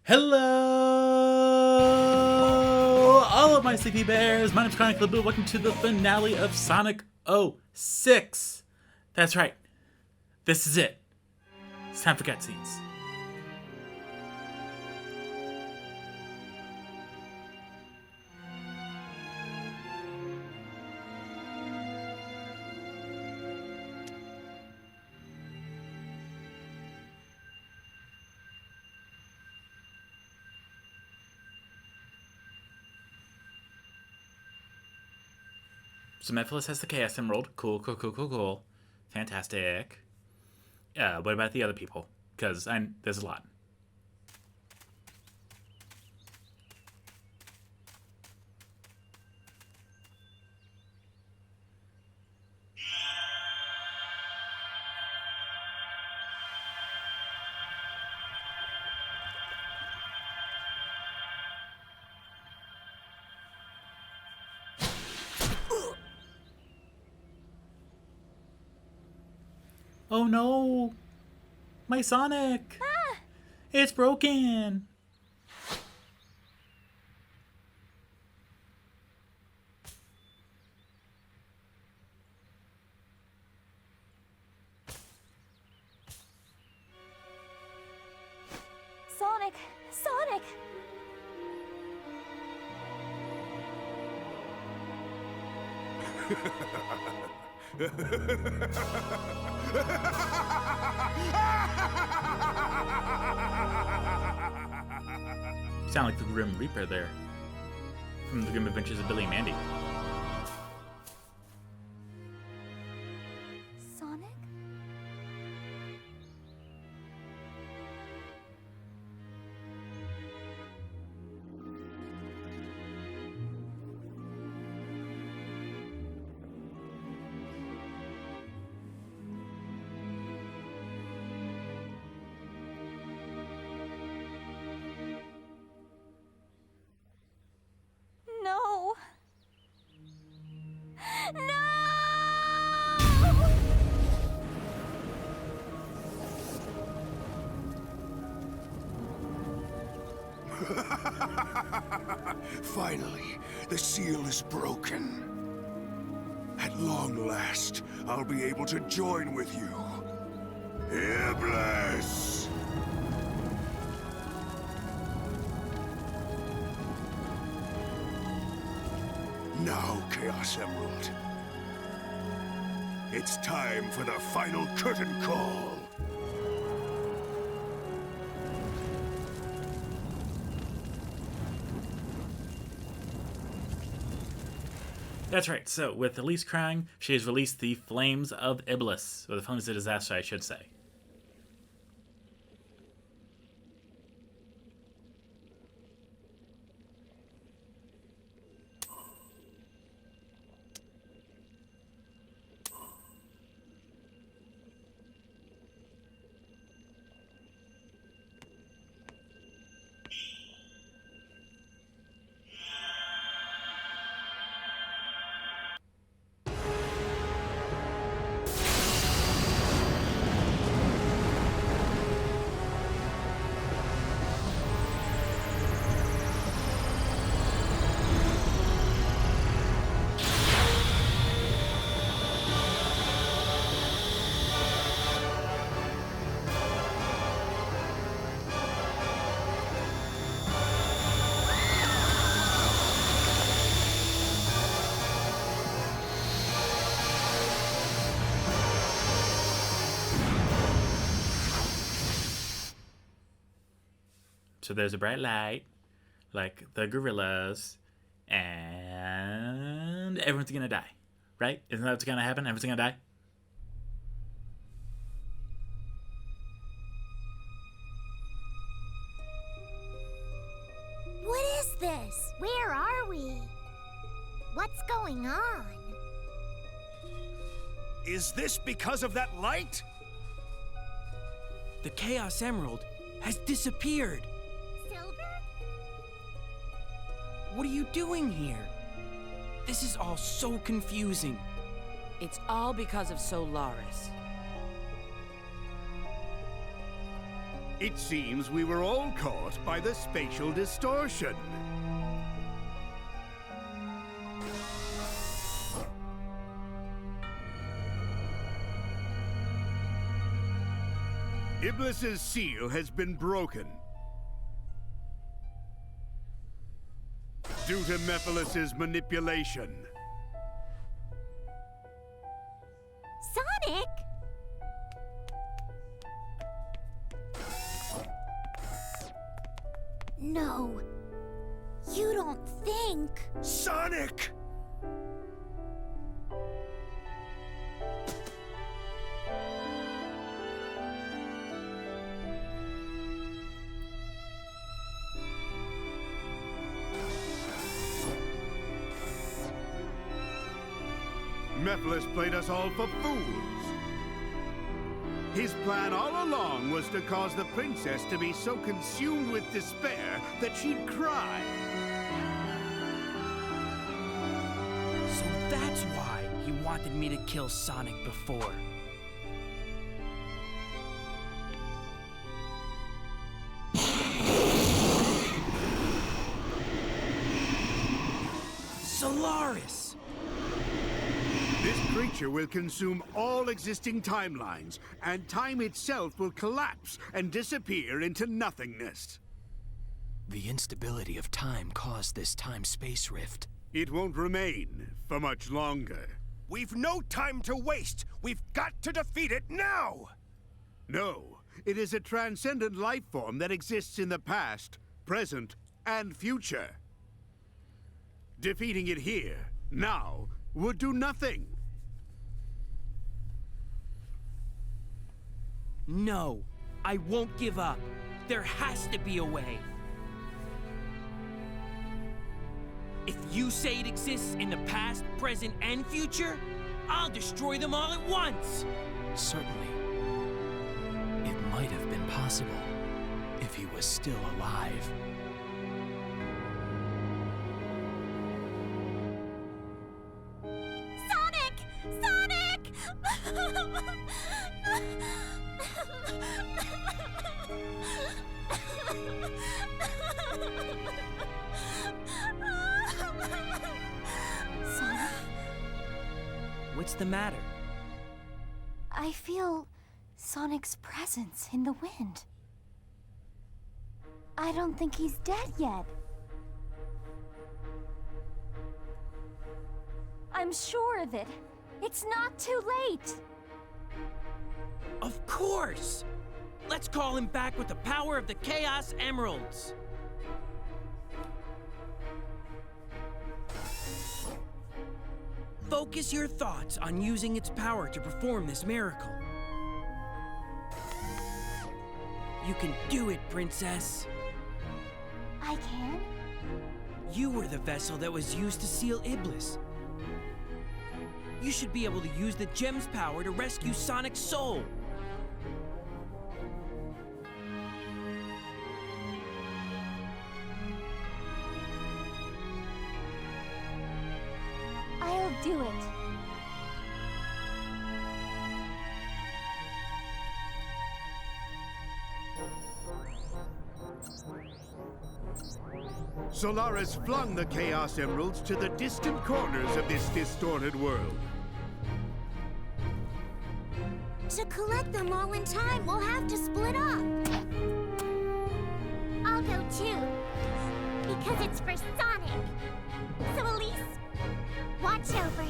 Hello, all of my sleepy bears. My name's Chronicle Blue. Welcome to the finale of Sonic 06. That's right. This is it. It's time for cutscenes. So Mephiles has the Chaos Emerald. Cool. Fantastic. What about the other people? Because there's a lot. Oh no! My Sonic! Ah! It's broken! Sonic! Sonic! You sound like the Grim Reaper there. From the Grim Adventures of Billy and Mandy. Sonic? No! No! Finally, the seal is broken. At long last, I'll be able to join with you. Iblis! Now, Chaos Emerald. It's time for the final curtain call. That's right, so with Elise crying, she has released the Flames of Iblis. Or the Flames of Disaster, I should say. So there's a bright light, like the gorillas, and everyone's gonna die, right? Isn't that what's gonna happen? Everyone's gonna die? What is this? Where are we? What's going on? Is this because of that light? The Chaos Emerald has disappeared. Silver? What are you doing here? This is all so confusing. It's all because of Solaris. It seems we were all caught by the spatial distortion. Iblis's seal has been broken. Due to Mephiles' manipulation. Sonic? No. You don't think... Sonic! Mephiles played us all for fools. His plan all along was to cause the princess to be so consumed with despair that she'd cry. So that's why he wanted me to kill Sonic before. Solaris! This creature will consume all existing timelines, and time itself will collapse and disappear into nothingness. The instability of time caused this time-space rift. It won't remain for much longer. We've no time to waste! We've got to defeat it now! No, it is a transcendent life form that exists in the past, present, and future. Defeating it here, now, would do nothing. No, I won't give up. There has to be a way. If you say it exists in the past, present, and future, I'll destroy them all at once! Certainly. It might have been possible if he was still alive. Sonic! Sonic! Sonic, What's the matter? I feel Sonic's presence in the wind. I don't think he's dead yet. I'm sure of it. It's not too late. Of course! Let's call him back with the power of the Chaos Emeralds! Focus your thoughts on using its power to perform this miracle. You can do it, Princess! I can? You were the vessel that was used to seal Iblis. You should be able to use the gem's power to rescue Sonic's soul. I'll do it. Solaris flung the Chaos Emeralds to the distant corners of this distorted world. To collect them all in time, we'll have to split up. I'll go too. Because it's for Sonic. So Elise, watch over him.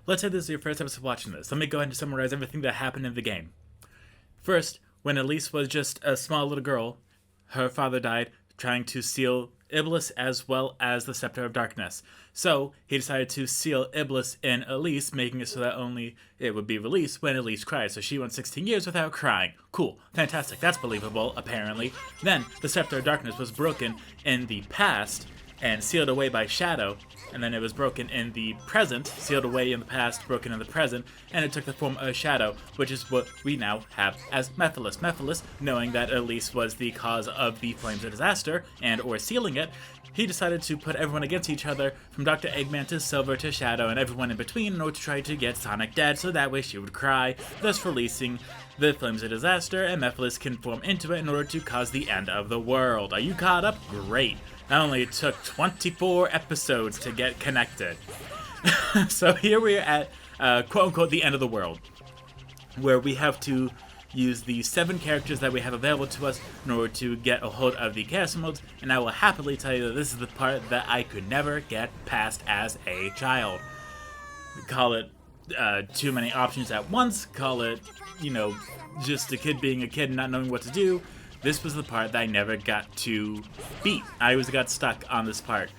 Let's say this is your first episode watching this. Let me go ahead and summarize everything that happened in the game. First, when Elise was just a small little girl, her father died trying to seal Iblis as well as the Scepter of Darkness. So he decided to seal Iblis in Elise, making it so that only it would be released when Elise cried. So she went 16 years without crying. Cool. Fantastic. That's believable, apparently. Then the Scepter of Darkness was broken in the past and sealed away by Shadow, and then it was broken in the present, sealed away in the past, broken in the present, and it took the form of Shadow, which is what we now have as Mephiles. Mephiles, knowing that Elise was the cause of the Flames of Disaster, and or sealing it, he decided to put everyone against each other, from Dr. Eggman to Silver to Shadow and everyone in between, in order to try to get Sonic dead so that way she would cry, thus releasing the Flames of Disaster, and Mephiles can form into it in order to cause the end of the world. Are you caught up? Great. Not only it took 24 episodes to get connected. So here we are at quote-unquote the end of the world, where we have to use the 7 characters that we have available to us in order to get a hold of the Chaos Emeralds, and I will happily tell you that this is the part that I could never get past as a child. Call it too many options at once, call it, you know, just a kid being a kid and not knowing what to do. This was the part that I never got to beat. I always got stuck on this part.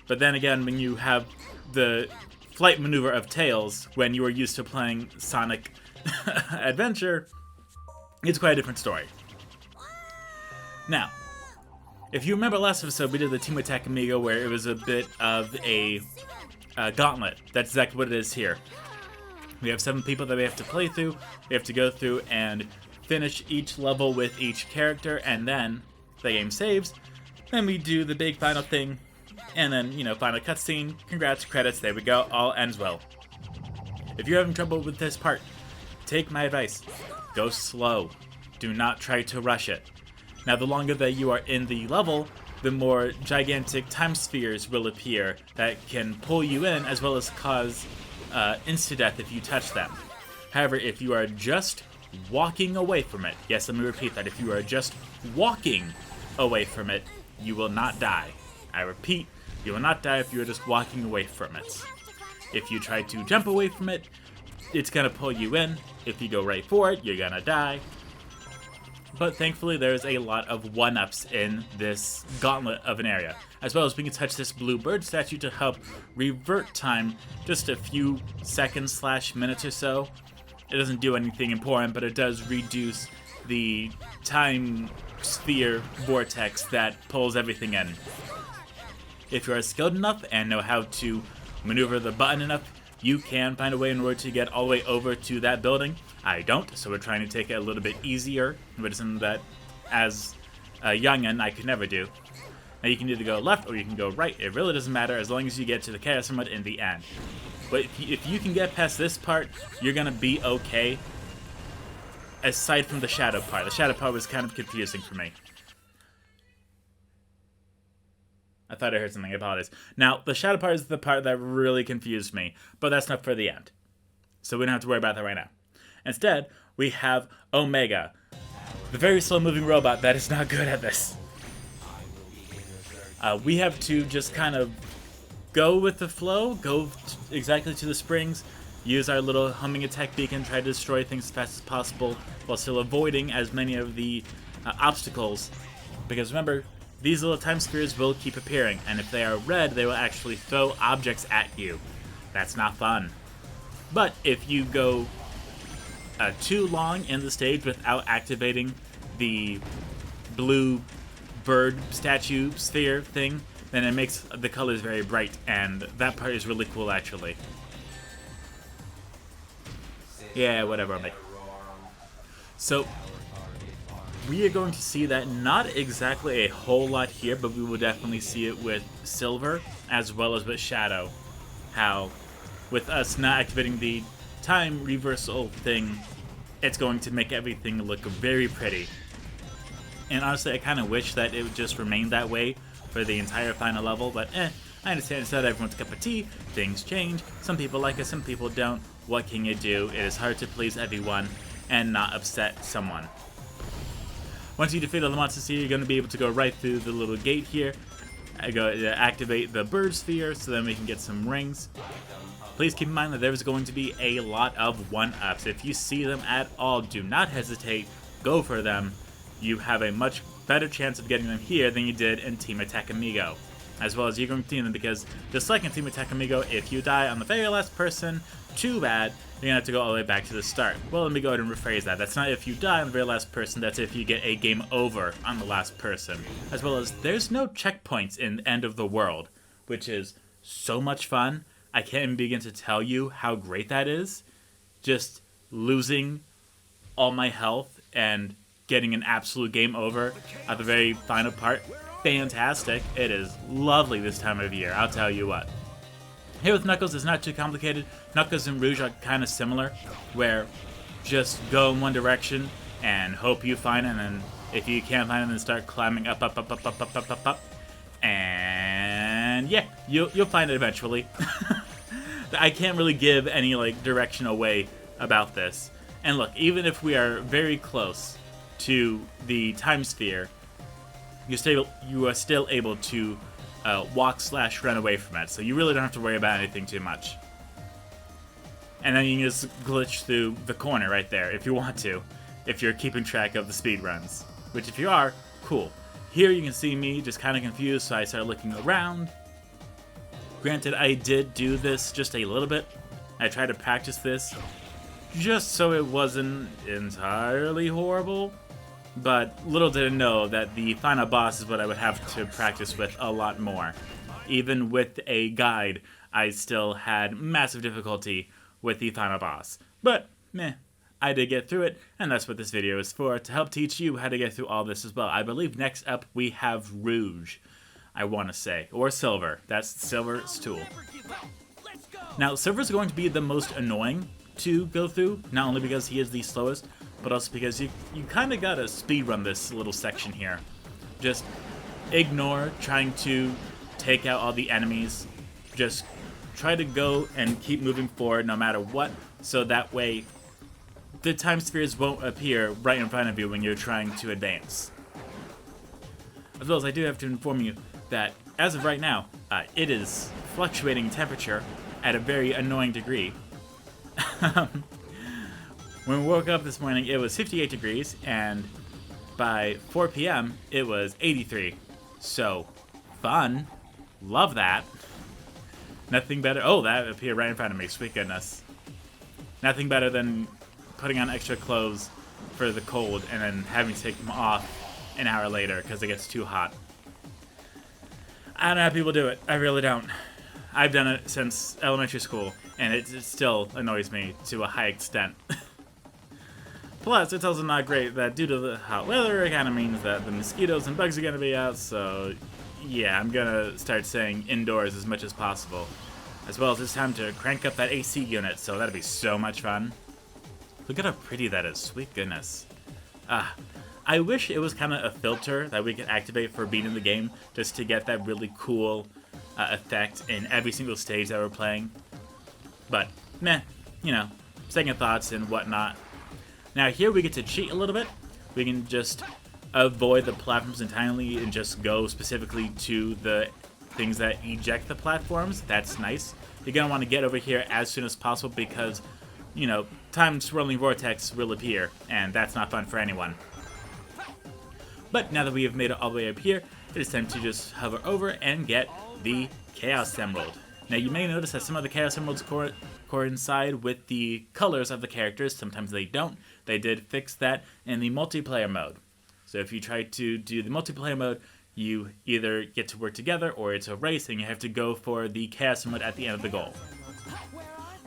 But then again, when you have the flight maneuver of Tails, when you are used to playing Sonic Adventure, it's quite a different story. Now, if you remember last episode, we did the Team Attack Amigo, where it was a bit of a gauntlet. That's exactly what it is here. We have 7 people that we have to play through. We have to go through and finish each level with each character, and then the game saves. Then we do the big final thing, and then, you know, final cutscene. Congrats, credits, there we go. All ends well. If you're having trouble with this part, take my advice. Go slow. Do not try to rush it. Now, the longer that you are in the level, the more gigantic time spheres will appear that can pull you in, as well as cause insta-death if you touch them. However, if you are just walking away from it, yes, let me repeat that, if you are just walking away from it, you will not die. I repeat, you will not die if you are just walking away from it. If you try to jump away from it, it's gonna pull you in. If you go right for it, you're gonna die. But thankfully, there's a lot of one-ups in this gauntlet of an area, as well as we can touch this blue bird statue to help revert time just a few seconds / minutes or so. It doesn't do anything important, but it does reduce the time sphere vortex that pulls everything in. If you are skilled enough and know how to maneuver the button enough, you can find a way in order to get all the way over to that building. I don't, so we're trying to take it a little bit easier, which is something that, as a youngin', I could never do. Now, you can either go left or you can go right. It really doesn't matter as long as you get to the Chaos Emerald in the end. But if you can get past this part, you're going to be okay, aside from the shadow part. The shadow part was kind of confusing for me. I thought I heard something, I apologize. Now, the shadow part is the part that really confused me, but that's not for the end. So we don't have to worry about that right now. Instead, we have Omega, the very slow-moving robot that is not good at this. We have to just kind of go with the flow, go exactly to the springs, use our little humming attack beacon, try to destroy things as fast as possible, while still avoiding as many of the obstacles. Because remember, these little time spheres will keep appearing, and if they are red, they will actually throw objects at you. That's not fun. But if you go too long in the stage without activating the blue bird statue sphere thing, then it makes the colors very bright, and that part is really cool, actually. Yeah, whatever, mate. So, we are going to see that not exactly a whole lot here, but we will definitely see it with Silver, as well as with Shadow. How, with us not activating the time reversal thing, it's going to make everything look very pretty. And honestly, I kind of wish that it would just remain that way for the entire final level, but I understand it's not everyone's cup of tea. Things change. Some people like it, some people don't. What can you do? It is hard to please everyone and not upset someone. Once you defeat all the monsters here, you're going to be able to go right through the little gate here. Activate the bird sphere so then we can get some rings. Please keep in mind that there's going to be a lot of one-ups. If you see them at all, do not hesitate. Go for them. You have a much better chance of getting them here than you did in Team Attack Amigo. As well as you're going to need them because, just like in Team Attack Amigo, if you die on the very last person, too bad, you're going to have to go all the way back to the start. Well, let me go ahead and rephrase that. That's not if you die on the very last person, that's if you get a game over on the last person. As well as, there's no checkpoints in End of the World, which is so much fun. I can't even begin to tell you how great that is. Just losing all my health and getting an absolute game over at the very final part. fantastic. It is lovely this time of year, I'll tell you what. Here with Knuckles, it's not too complicated. Knuckles and Rouge are kind of similar, where just go in one direction and hope you find it, and then if you can't find it, then start climbing up, and yeah, you'll find it eventually. I can't really give any like direction away about this. And look, even if we are very close to the time sphere, you are still able to walk/run away from it, so you really don't have to worry about anything too much. And then you can just glitch through the corner right there if you want to, if you're keeping track of the speed runs. Which if you are, cool. Here you can see me just kind of confused, so I started looking around. Granted, I did do this just a little bit. I tried to practice this just so it wasn't entirely horrible. But little did I know that the final boss is what I would have to practice with a lot more. Even with a guide, I still had massive difficulty with the final boss. But, meh, I did get through it, and that's what this video is for, to help teach you how to get through all this as well. I believe next up we have Rouge, I want to say, or Silver. That's Silver's tool. Now, Silver's going to be the most annoying to go through, not only because he is the slowest, but also because you kind of gotta speedrun this little section here. Just ignore trying to take out all the enemies. Just try to go and keep moving forward no matter what, so that way the time spheres won't appear right in front of you when you're trying to advance. As well as I do have to inform you that as of right now, it is fluctuating temperature at a very annoying degree. When we woke up this morning, it was 58 degrees, and by 4 p.m., it was 83. So, fun. Love that. Nothing better. Oh, that appeared right in front of me. Sweet goodness. Nothing better than putting on extra clothes for the cold and then having to take them off an hour later because it gets too hot. I don't know how people do it. I really don't. I've done it since elementary school, and it still annoys me to a high extent. Plus, it's also not great that due to the hot weather, it kind of means that the mosquitoes and bugs are going to be out, so yeah, I'm going to start staying indoors as much as possible. As well as it's time to crank up that AC unit, so that'll be so much fun. Look at how pretty that is, sweet goodness. I wish it was kind of a filter that we could activate for beating the game, just to get that really cool effect in every single stage that we're playing. But, meh, you know, second thoughts and whatnot. Now here we get to cheat a little bit. We can just avoid the platforms entirely and just go specifically to the things that eject the platforms. That's nice. You're going to want to get over here as soon as possible because, you know, time swirling vortex will appear, and that's not fun for anyone. But now that we have made it all the way up here, it is time to just hover over and get the Chaos Emerald. Now you may notice that some of the Chaos Emeralds coincide with the colors of the characters. Sometimes they don't. They did fix that in the multiplayer mode. So if you try to do the multiplayer mode, you either get to work together or it's a race and you have to go for the Chaos Emerald at the end of the goal.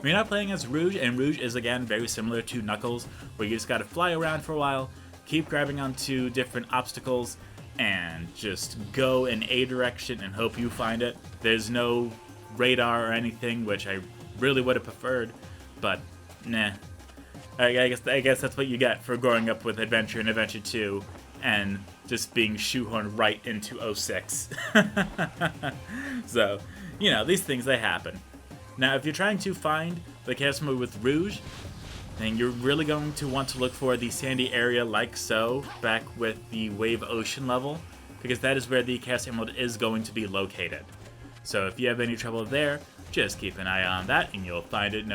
We're not playing as Rouge, and Rouge is again very similar to Knuckles, where you just gotta fly around for a while, keep grabbing onto different obstacles, and just go in a direction and hope you find it. There's no radar or anything, which I really would have preferred, but nah. I guess that's what you get for growing up with Adventure and Adventure 2 and just being shoehorned right into 06. So, you know, these things, they happen. Now, if you're trying to find the Chaos Emerald with Rouge, then you're really going to want to look for the sandy area like so, back with the Wave Ocean level, because that is where the Chaos Emerald is going to be located. So if you have any trouble there, just keep an eye on that and you'll find it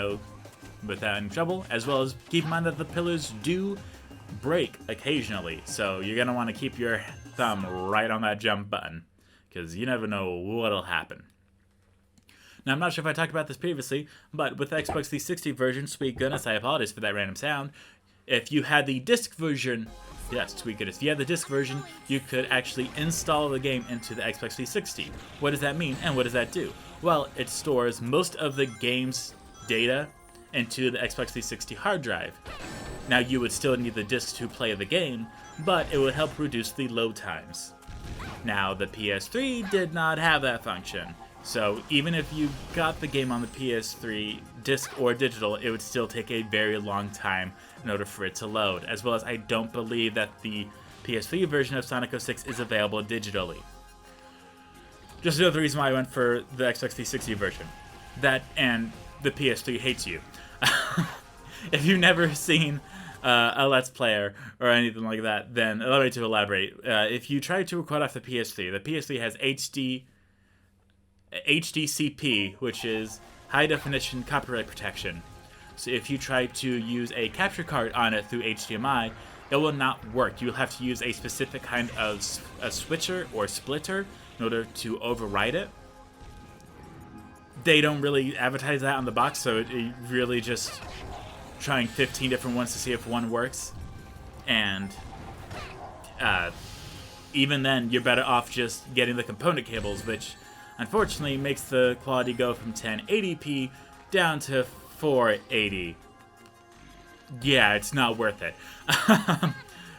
without any trouble, as well as keep in mind that the pillars do break occasionally, so you're going to want to keep your thumb right on that jump button, because you never know what'll happen. Now, I'm not sure if I talked about this previously, but with the Xbox 360 version, sweet goodness, I apologize for that random sound. If you had the disc version, yes, sweet goodness, if you had the disc version, you could actually install the game into the Xbox 360. What does that mean, and what does that do? Well, it stores most of the game's data into the Xbox 360 hard drive. Now, you would still need the disc to play the game, but it would help reduce the load times. Now, the PS3 did not have that function. So even if you got the game on the PS3 disc or digital, it would still take a very long time in order for it to load, as well as I don't believe that the PS3 version of Sonic 06 is available digitally. Just another reason why I went for the Xbox 360 version. That and the PS3 hates you. If you've never seen a Let's Player or anything like that, then allow me to elaborate. If you try to record off the PS3 has HDCP, which is high definition copyright protection. So if you try to use a capture card on it through HDMI, it will not work. You'll have to use a specific kind of a switcher or splitter in order to override it. They don't really advertise that on the box, so it really just trying 15 different ones to see if one works. And even then, you're better off just getting the component cables, which unfortunately makes the quality go from 1080p down to 480. Yeah, it's not worth it.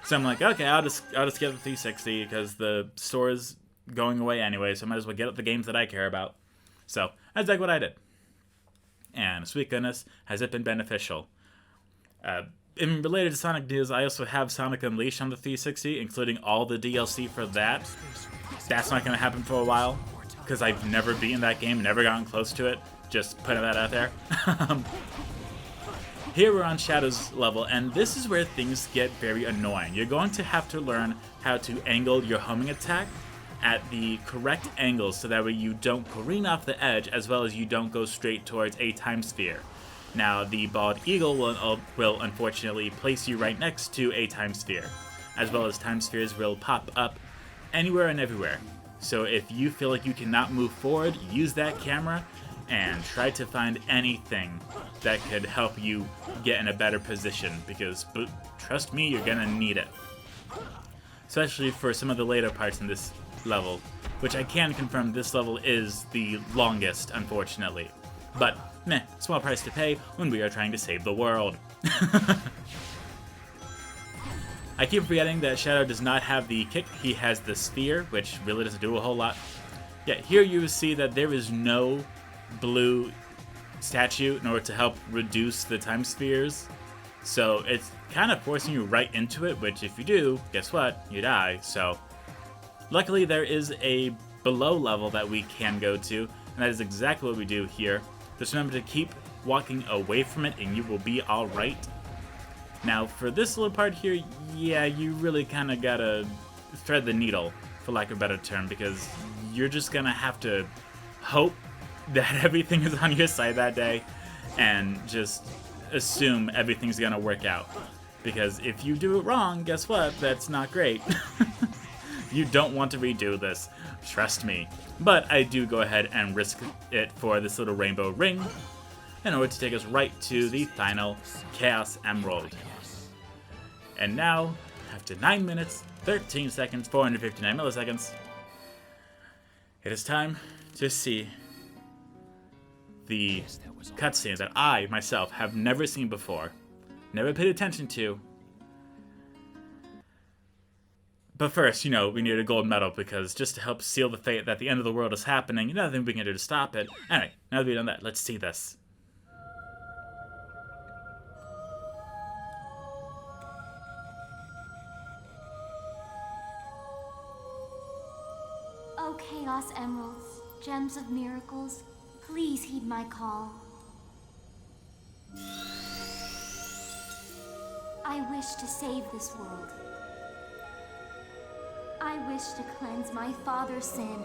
So I'm like, okay, I'll just get the 360 because the store is going away anyway, so I might as well get the games that I care about. So that's like what I did. And sweet goodness, has it been beneficial. In related to Sonic news, I also have Sonic Unleashed on the 360, including all the DLC for that. That's not going to happen for a while, because I've never beaten that game, never gotten close to it. Just putting that out there. Here we're on Shadow's level, and this is where things get very annoying. You're going to have to learn how to angle your homing attack at the correct angles so that way you don't careen off the edge, as well as you don't go straight towards a time sphere. Now, the Bald Eagle will unfortunately place you right next to a time sphere, as well as time spheres will pop up anywhere and everywhere. So if you feel like you cannot move forward, use that camera and try to find anything that could help you get in a better position, because trust me, you're gonna need it. Especially for some of the later parts in this level, which I can confirm this level is the longest, unfortunately. But, meh, small price to pay when we are trying to save the world. I keep forgetting that Shadow does not have the kick, he has the sphere, which really doesn't do a whole lot. Yeah, here you see that there is no blue statue in order to help reduce the time spheres. So it's kind of forcing you right into it, which if you do, guess what? You die. So luckily there is a below level that we can go to, and that is exactly what we do here. Just remember to keep walking away from it and you will be alright. Now for this little part here, yeah, you really kind of gotta thread the needle, for lack of a better term, because you're just gonna have to hope that everything is on your side that day and just assume everything's gonna work out. Because if you do it wrong, guess what? That's not great. You don't want to redo this, trust me. But I do go ahead and risk it for this little rainbow ring in order to take us right to the final Chaos Emerald. And now, after 9 minutes, 13 seconds, 459 milliseconds, it is time to see the cutscenes that I, myself, have never seen before, never paid attention to. But first, you know, we need a gold medal, because just to help seal the fate that the end of the world is happening, nothing we can do to stop it. Anyway, now that we've done that, let's see this. Oh, Chaos Emeralds, Gems of Miracles, please heed my call. I wish to save this world. I wish to cleanse my father's sin,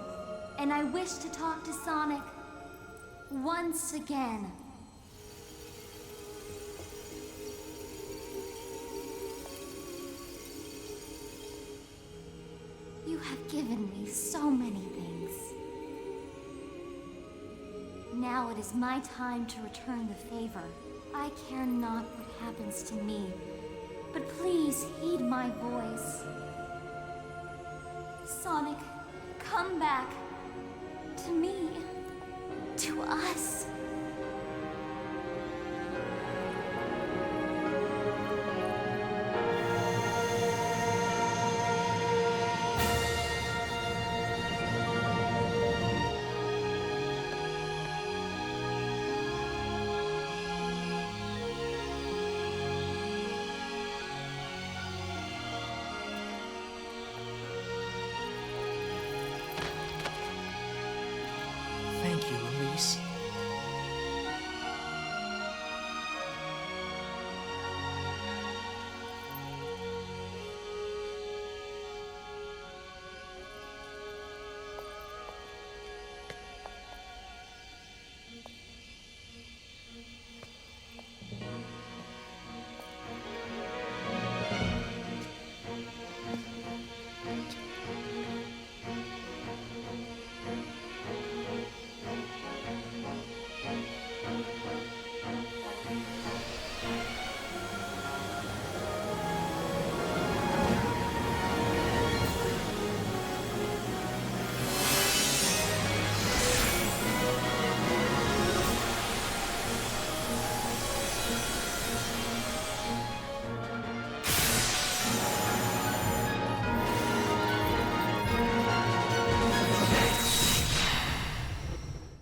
and I wish to talk to Sonic once again. You have given me so many things. Now it is my time to return the favor. I care not what happens to me, but please heed my voice. Sonic, come back. To me. To us.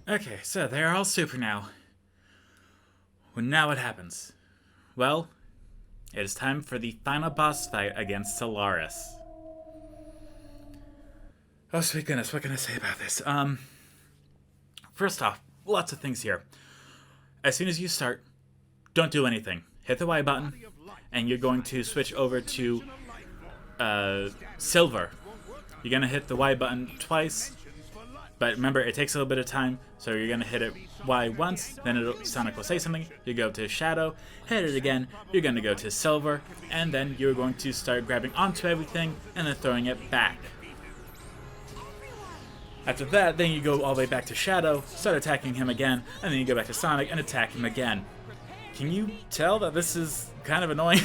Okay, so they're all super now. Well, now what happens? Well, it is time for the final boss fight against Solaris. Oh, sweet goodness, what can I say about this? First off, lots of things here. As soon as you start, don't do anything. Hit the Y button, and you're going to switch over to Silver. You're going to hit the Y button twice, but remember, it takes a little bit of time, so you're going to hit it Y once, then Sonic will say something, you go to Shadow, hit it again, you're going to go to Silver, and then you're going to start grabbing onto everything, and then throwing it back. After that, then you go all the way back to Shadow, start attacking him again, and then you go back to Sonic and attack him again. Can you tell that this is kind of annoying?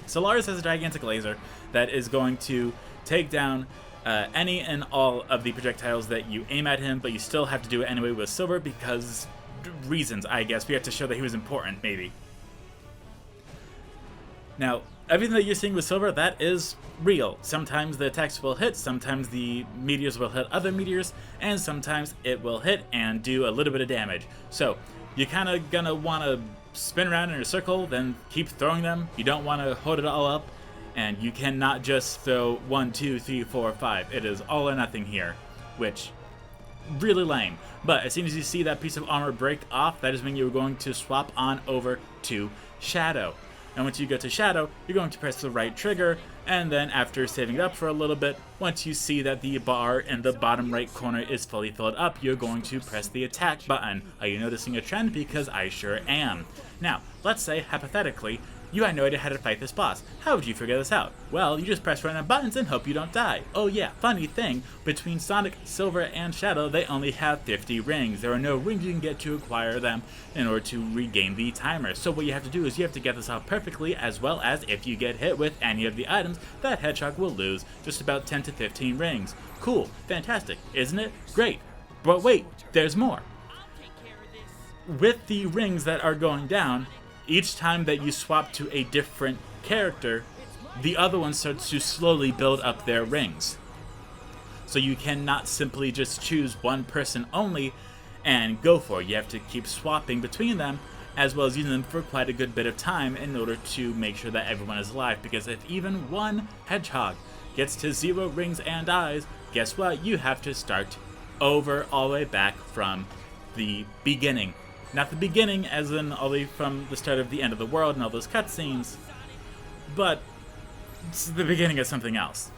Solaris has a gigantic laser that is going to take down any and all of the projectiles that you aim at him, but you still have to do it anyway with Silver because reasons, I guess. We have to show that he was important, maybe. Now, everything that you're seeing with Silver, that is real. Sometimes the attacks will hit, sometimes the meteors will hit other meteors, and sometimes it will hit and do a little bit of damage. So, you're kind of gonna want to spin around in a circle, then keep throwing them. You don't want to hold it all up. And you cannot just throw 1, 2, 3, 4, 5. It is all or nothing here, which really lame. But as soon as you see that piece of armor break off, that is when you're going to swap on over to Shadow. And once you go to Shadow, you're going to press the right trigger, and then after saving it up for a little bit, once you see that the bar in the bottom right corner is fully filled up, you're going to press the attack button. Are you noticing a trend? Because I sure am. Now, let's say, hypothetically, you had no idea how to fight this boss. How would you figure this out? Well, you just press random buttons and hope you don't die. Oh yeah, funny thing, between Sonic, Silver, and Shadow, they only have 50 rings. There are no rings you can get to acquire them in order to regain the timer. So what you have to do is you have to get this out perfectly, as well as if you get hit with any of the items, that Hedgehog will lose just about 10 to 15 rings. Cool, fantastic, isn't it? Great. But wait, there's more. With the rings that are going down, each time that you swap to a different character, the other one starts to slowly build up their rings. So you cannot simply just choose one person only and go for it. You have to keep swapping between them, as well as using them for quite a good bit of time in order to make sure that everyone is alive. Because if even one Hedgehog gets to 0 rings and dies, guess what? You have to start over all the way back from the beginning. Not the beginning, as in all the way from the start of the end of the world and all those cutscenes, but it's the beginning of something else.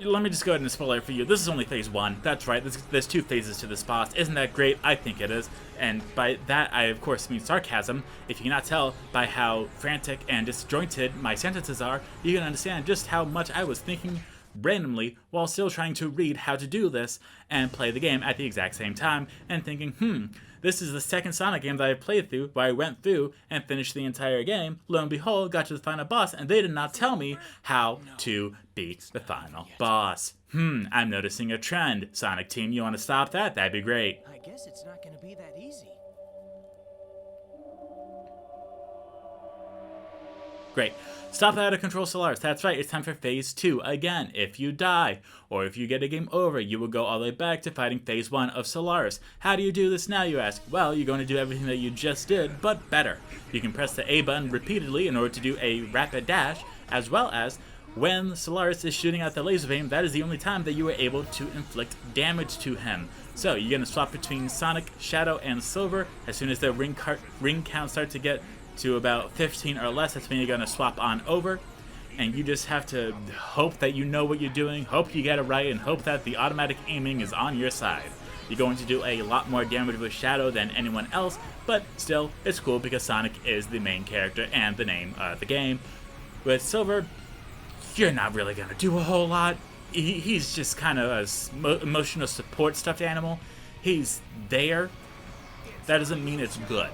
Let me just go ahead and spoil it for you. This is only phase 1. That's right, there's 2 phases to this boss. Isn't that great? I think it is. And by that, I of course mean sarcasm. If you cannot tell by how frantic and disjointed my sentences are, you can understand just how much I was thinking randomly while still trying to read how to do this and play the game at the exact same time and thinking, this is the second Sonic game that I played through where I went through and finished the entire game. Lo and behold, got to the final boss and they did not tell me how to beat the final boss. I'm noticing a trend. Sonic Team, you want to stop that? That'd be great. I guess it's not gonna be that easy. Great. Stop that out of control, Solaris. That's right, it's time for phase 2 again. If you die, or if you get a game over, you will go all the way back to fighting phase 1 of Solaris. How do you do this now, you ask? Well, you're going to do everything that you just did, but better. You can press the A button repeatedly in order to do a rapid dash, as well as when Solaris is shooting out the laser beam, that is the only time that you are able to inflict damage to him. So you're going to swap between Sonic, Shadow, and Silver. As soon as the ring count starts to get to about 15 or less, that's when you're going to swap on over. And you just have to hope that you know what you're doing, hope you get it right, and hope that the automatic aiming is on your side. You're going to do a lot more damage with Shadow than anyone else, but still, it's cool because Sonic is the main character and the name of the game. With Silver, you're not really going to do a whole lot. He's just kind of a emotional support stuffed animal. He's there, that doesn't mean it's good.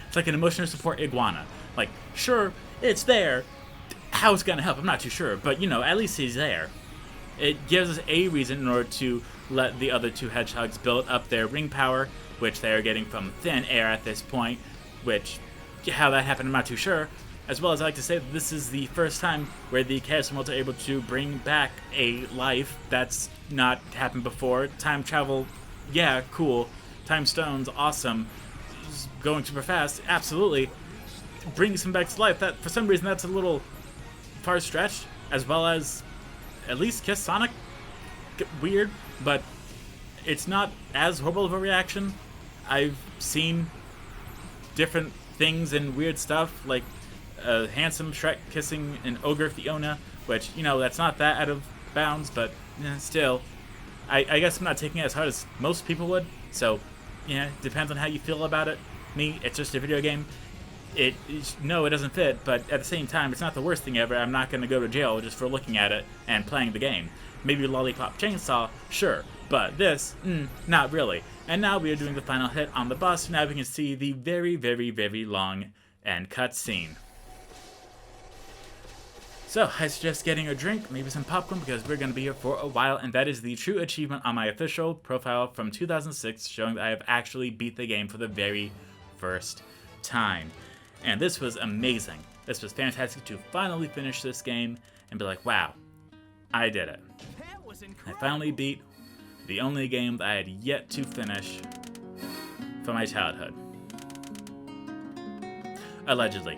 It's like an emotional support iguana. Like, sure, it's there. How it's gonna help, I'm not too sure, but you know, at least he's there. It gives us a reason in order to let the other two hedgehogs build up their ring power, which they are getting from thin air at this point, which, how that happened, I'm not too sure. As well as I like to say that this is the first time where the Chaos Emeralds are able to bring back a life that's not happened before. Time travel, yeah, cool. Time stones, awesome. Going super fast, absolutely. Brings him back to life. That, for some reason, that's a little far-stretched, as well as at least Kiss Sonic. Weird, but it's not as horrible of a reaction. I've seen different things and weird stuff, like handsome Shrek kissing an ogre Fiona, which, you know, that's not that out of bounds, but still. I guess I'm not taking it as hard as most people would, so, yeah, depends on how you feel about it. Me, it's just a video game. No, it doesn't fit, but at the same time, it's not the worst thing ever. I'm not going to go to jail just for looking at it and playing the game. Maybe Lollipop Chainsaw, sure, but this, not really. And now we are doing the final hit on the boss. Now we can see the very, very, very long end cutscene. So, I suggest getting a drink, maybe some popcorn, because we're going to be here for a while, and that is the true achievement on my official profile from 2006, showing that I have actually beat the game for the very first time. And this was amazing. This was fantastic to finally finish this game and be like, wow, I did it. I finally beat the only game that I had yet to finish from my childhood. Allegedly.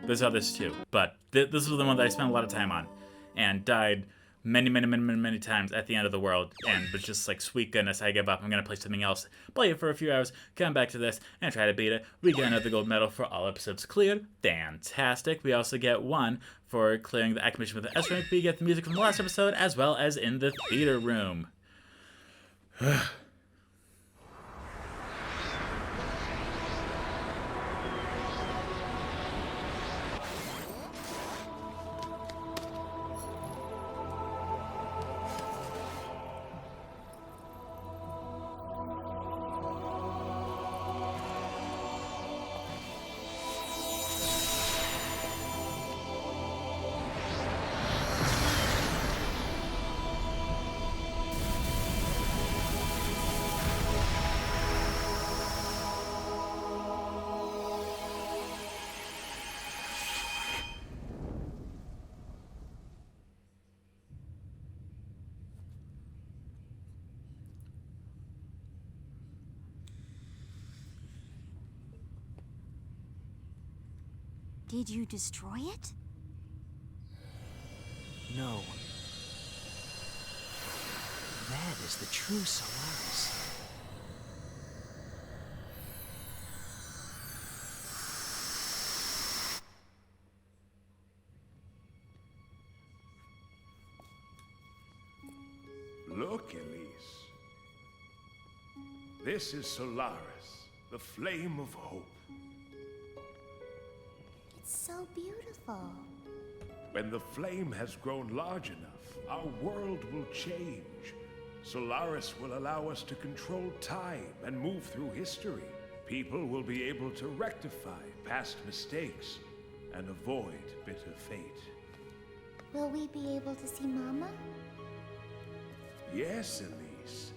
There's others too, but this was the one that I spent a lot of time on and died many, many, many, many, many times at the end of the world, and was just like, sweet goodness, I give up, I'm gonna play something else, play it for a few hours, come back to this, and try to beat it. We get another gold medal for all episodes cleared. Fantastic. We also get one for clearing the acclimation with the S rank. We get the music from the last episode, as well as in the theater room. Did you destroy it? No. That is the true Solaris. Look, Elise. This is Solaris, the flame of hope. It's so beautiful. When the flame has grown large enough, our world will change. Solaris will allow us to control time and move through history. People will be able to rectify past mistakes and avoid bitter fate. Will we be able to see Mama? Yes, Elise.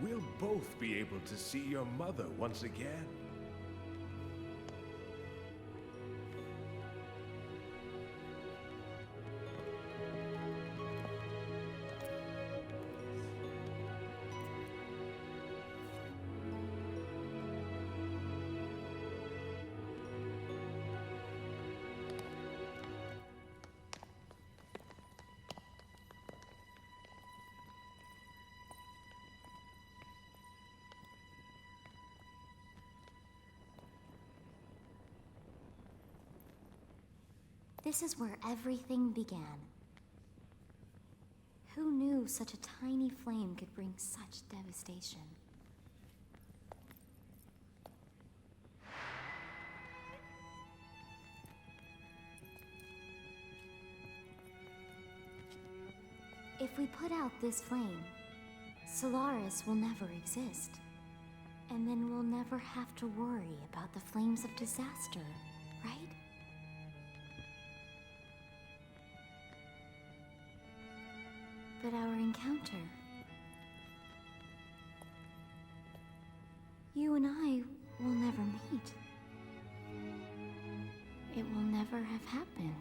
We'll both be able to see your mother once again. This is where everything began. Who knew such a tiny flame could bring such devastation? If we put out this flame, Solaris will never exist. And then we'll never have to worry about the flames of disaster, right? But our encounter... You and I will never meet. It will never have happened.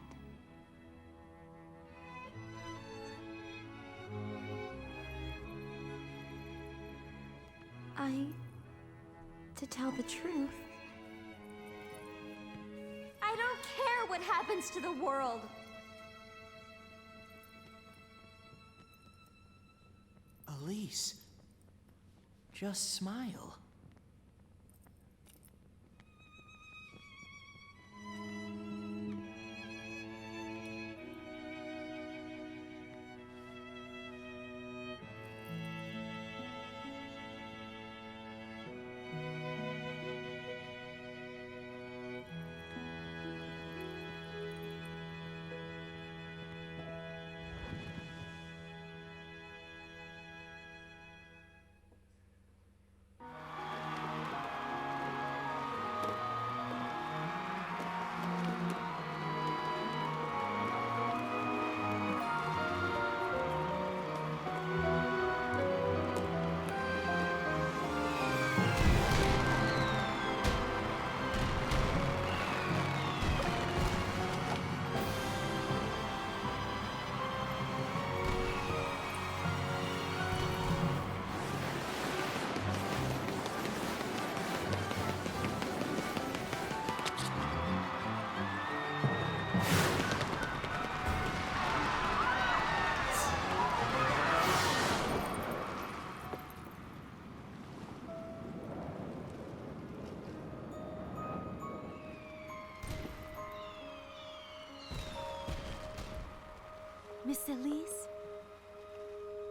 To tell the truth, I don't care what happens to the world. Elise, just smile. Miss Elise?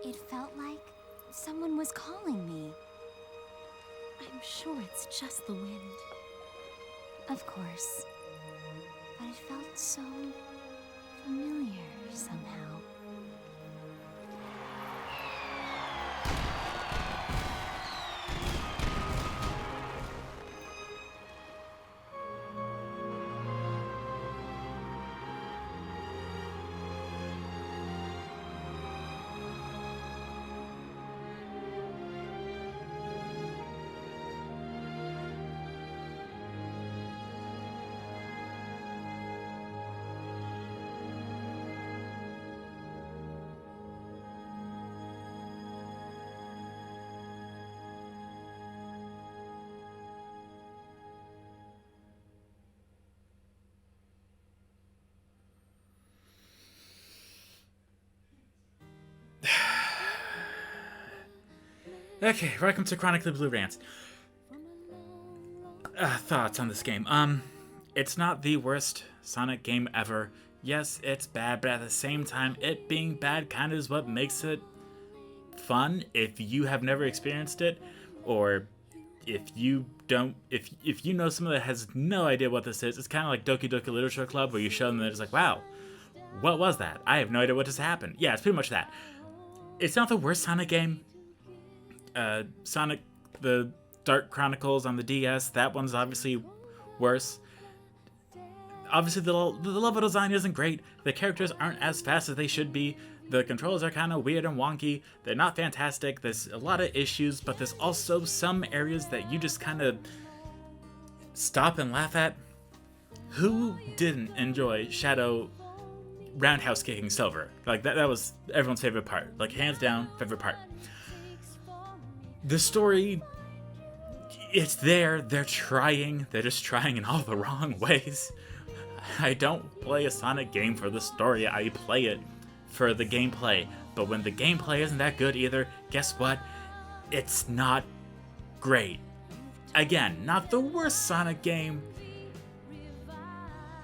It felt like someone was calling me. I'm sure it's just the wind. Of course. But it felt so familiar somehow. Okay, welcome to Chronically Blue Rants. Thoughts on this game. It's not the worst Sonic game ever. Yes, it's bad, but at the same time, it being bad kind of is what makes it fun. If you have never experienced it, or if you don't, if you know someone that has no idea what this is, it's kind of like Doki Doki Literature Club, where you show them and it's like, wow, what was that? I have no idea what just happened. Yeah, it's pretty much that. It's not the worst Sonic game. Sonic the Dark Chronicles on the DS, that one's obviously worse. Obviously, the level design isn't great. The characters aren't as fast as they should be. The controls are kind of weird and wonky. They're not fantastic. There's a lot of issues, but there's also some areas that you just kind of stop and laugh at. Who didn't enjoy Shadow roundhouse kicking Silver? Like, that was everyone's favorite part. Like, hands down, favorite part. The story, it's there. They're trying. They're just trying in all the wrong ways. I don't play a Sonic game for the story. I play it for the gameplay. But when the gameplay isn't that good either, guess what? It's not great. Again, not the worst Sonic game.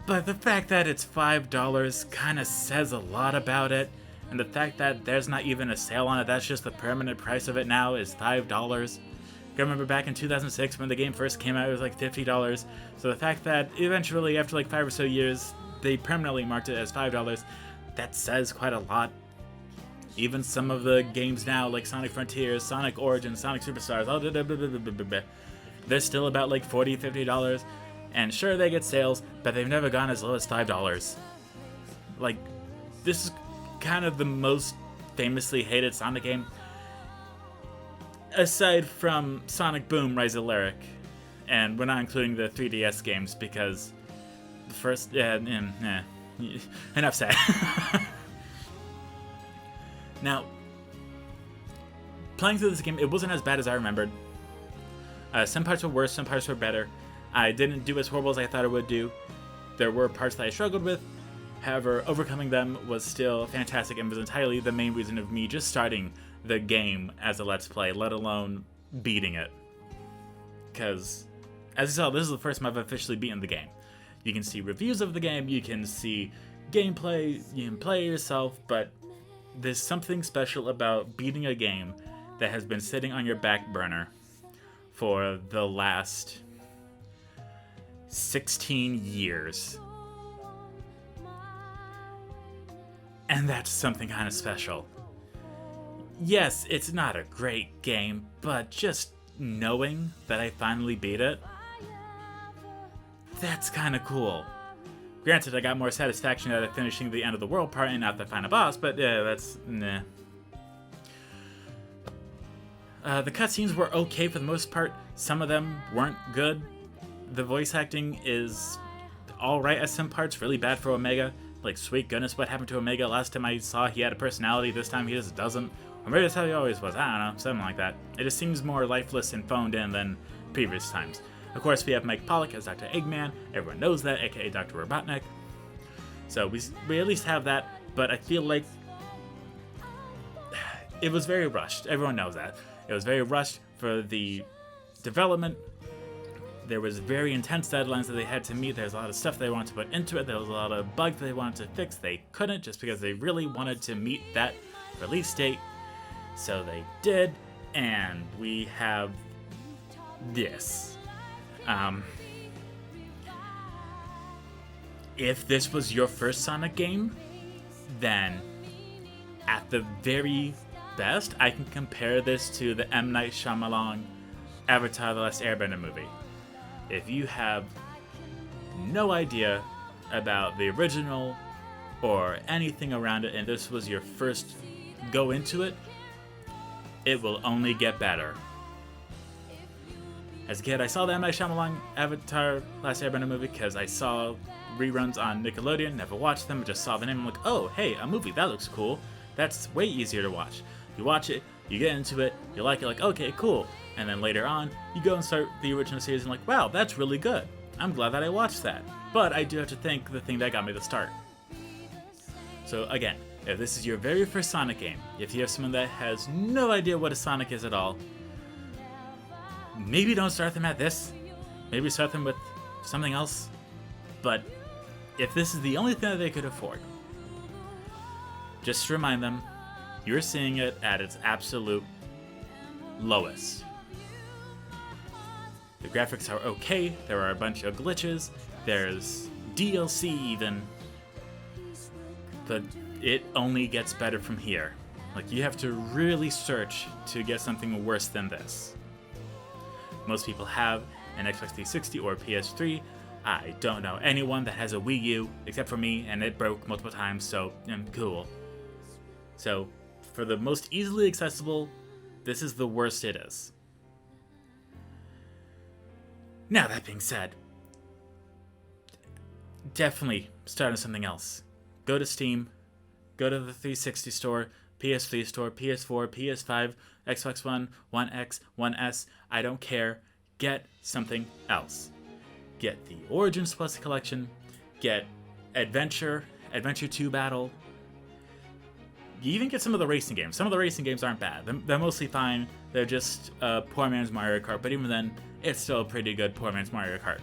But the fact that it's $5 kind of says a lot about it. And the fact that there's not even a sale on it, that's just the permanent price of it now, is $5. I remember back in 2006 when the game first came out, it was like $50. So the fact that eventually, after like 5 or so years, they permanently marked it as $5, that says quite a lot. Even some of the games now, like Sonic Frontiers, Sonic Origins, Sonic Superstars, all they're still about like $40, $50. And sure, they get sales, but they've never gone as low as $5. Like, this is kind of the most famously hated Sonic game, aside from Sonic Boom, Rise of Lyric. And we're not including the 3DS games because the first, enough said. Now, playing through this game, it wasn't as bad as I remembered. Some parts were worse, some parts were better. I didn't do as horrible as I thought I would do. There were parts that I struggled with. However, overcoming them was still fantastic and was entirely the main reason of me just starting the game as a Let's Play, let alone beating it. Because, as you saw, this is the first time I've officially beaten the game. You can see reviews of the game, you can see gameplay, you can play it yourself, but there's something special about beating a game that has been sitting on your back burner for the last 16 years. And that's something kind of special. Yes, it's not a great game, but just knowing that I finally beat it, that's kind of cool. Granted, I got more satisfaction out of finishing the end of the world part and not the final boss, but that's nah. The cutscenes were okay for the most part. Some of them weren't good. The voice acting is alright at some parts, really bad for Omega. Like, sweet goodness, what happened to Omega? Last time I saw he had a personality, this time he just doesn't. Or maybe that's how he always was, I don't know, something like that. It just seems more lifeless and phoned in than previous times. Of course, we have Mike Pollock as Dr. Eggman, everyone knows that, aka Dr. Robotnik. So we at least have that, but I feel like it was very rushed, everyone knows that. It was very rushed for the development. There was very intense deadlines that they had to meet. There's a lot of stuff they wanted to put into it. There was a lot of bugs they wanted to fix. They couldn't just because they really wanted to meet that release date. So they did, and we have this. If this was your first Sonic game, then at the very best, I can compare this to the M. Night Shyamalan Avatar: The Last Airbender movie. If you have no idea about the original or anything around it, and this was your first go into it, it will only get better. As a kid, I saw the M. Night Shyamalan Avatar: Last Airbender movie because I saw reruns on Nickelodeon, never watched them, just saw the name and I'm like, oh, hey, a movie, that looks cool. That's way easier to watch. You watch it, you get into it, you like it, like, okay, cool. And then later on, you go and start the original series and like, wow, that's really good. I'm glad that I watched that. But I do have to thank the thing that got me to start. So again, if this is your very first Sonic game, if you have someone that has no idea what a Sonic is at all, maybe don't start them at this. Maybe start them with something else. But if this is the only thing that they could afford, just remind them, you're seeing it at its absolute lowest. The graphics are okay, there are a bunch of glitches, there's DLC even, but it only gets better from here. Like, you have to really search to get something worse than this. Most people have an Xbox 360 or PS3. I don't know anyone that has a Wii U, except for me, and it broke multiple times, so cool. So, for the most easily accessible, this is the worst it is. Now, that being said, definitely start on something else. Go to Steam, go to the 360 store, PS3 store, PS4, PS5, Xbox One, One X, One S, I don't care. Get something else. Get the Origins Plus collection, get Adventure 2 Battle. You even get some of the racing games. Some of the racing games aren't bad. They're mostly fine. They're just poor man's Mario Kart, but even then, it's still a pretty good poor man's Mario Kart.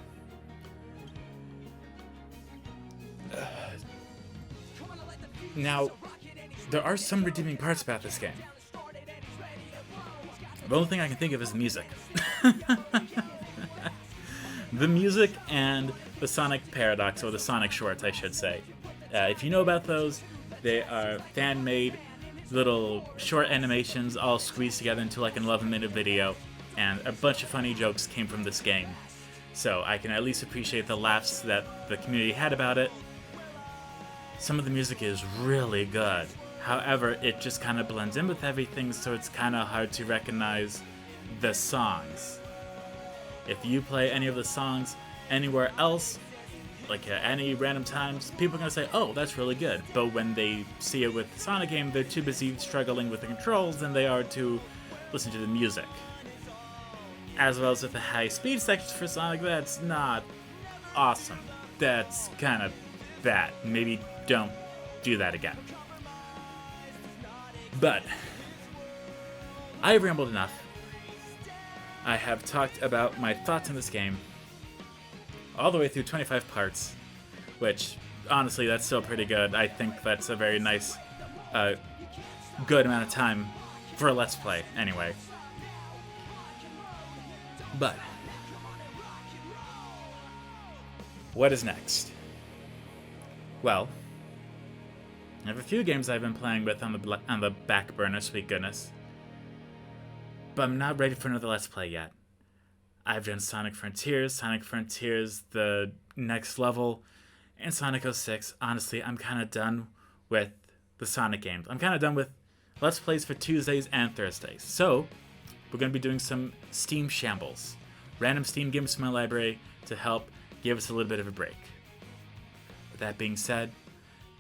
Now, there are some redeeming parts about this game. The only thing I can think of is the music. The music and the Sonic Paradox, or the Sonic Shorts, I should say. If you know about those, they are fan-made little short animations all squeezed together into like an 11-minute video, and a bunch of funny jokes came from this game. So I can at least appreciate the laughs that the community had about it. Some of the music is really good. However, it just kind of blends in with everything, so it's kind of hard to recognize the songs. If you play any of the songs anywhere else, like at any random times, people are going to say, oh, that's really good. But when they see it with the Sonic game, they're too busy struggling with the controls than they are to listen to the music. As well as with the high speed sections for Sonic, that's not awesome. That's kind of bad. Maybe don't do that again. But I've rambled enough. I have talked about my thoughts on this game all the way through 25 parts, which honestly, that's still pretty good. I think that's a very nice, good amount of time for a Let's Play, anyway. But what is next? Well, I have a few games I've been playing with on the back burner, sweet goodness. But I'm not ready for another Let's Play yet. I've done Sonic Frontiers, the next level, and Sonic 06. Honestly, I'm kind of done with the Sonic games. I'm kind of done with Let's Plays for Tuesdays and Thursdays. So, we're going to be doing some Steam Shambles. Random Steam games from my library to help give us a little bit of a break. With that being said,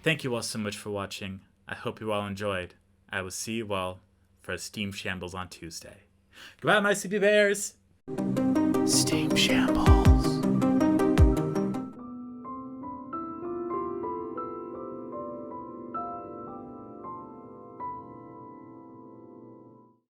thank you all so much for watching. I hope you all enjoyed. I will see you all for Steam Shambles on Tuesday. Goodbye, my sleepy bears! Steam Shambles.